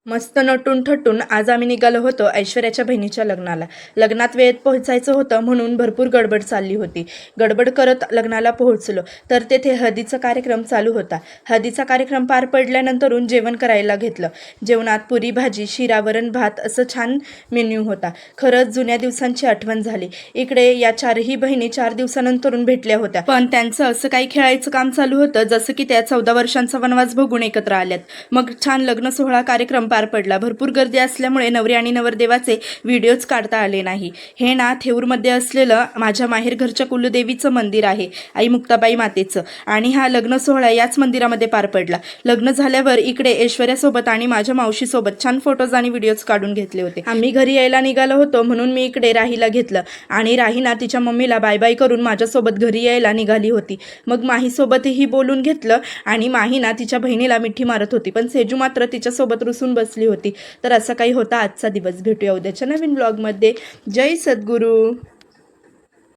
मस्त नटून थटून आज आम्ही निघालो होतो ऐश्वर्याच्या बहिणीच्या लग्नाला. लग्नात वेळेत पोहोचायचं होतं म्हणून भरपूर गडबड चालली होती. गडबड करत लग्नाला पोहोचलो तर तेथे हळदीचा कार्यक्रम चालू होता. हळदीचा कार्यक्रम पार पडल्यानंतरून जेवण करायला घेतलं. जेवणात पुरी भाजी, शिरा, वरण भात असं छान मेन्यू होता. खरंच जुन्या दिवसांची आठवण झाली. इकडे या चारही बहिणी 4 दिवसानंतरून भेटल्या होत्या, पण त्यांचं असं काही खेळायचं काम चालू होतं जसं की त्या 14 वर्षांचा वनवास भोगून एकत्र आल्यात. मग छान लग्न सोहळा कार्यक्रम पार पडला. भरपूर गर्दी असल्यामुळे नवरी आणि नवरदेवाचे व्हिडिओज काढता आले नाही. हे ना थेऊरमध्ये असलेलं माझ्या माहेर घरच्या कुलदेवीचं मंदिर आहे, आई मुक्ताबाई मातेचं, आणि हा लग्न सोहळा याच मंदिरामध्ये पार पडला. लग्न झाल्यावर इकडे ऐश्वर्यासोबत आणि माझ्या मावशीसोबत छान फोटोज आणि व्हिडिओज काढून घेतले होते. आम्ही घरी यायला निघालो होतो म्हणून मी इकडे राहीला घेतलं आणि राहीना तिच्या मम्मीला बाय बाय करून माझ्यासोबत घरी यायला निघाली होती. मग माहीसोबतही बोलून घेतलं आणि माहीना तिच्या बहिणीला मिठी मारत होती, पण सेजू मात्र तिच्यासोबत रुसून बसली होती. तर असा काही होता आजचा दिवस. भेटूया उद्याच्या नवीन ब्लॉगमध्ये. जय सद्गुरू.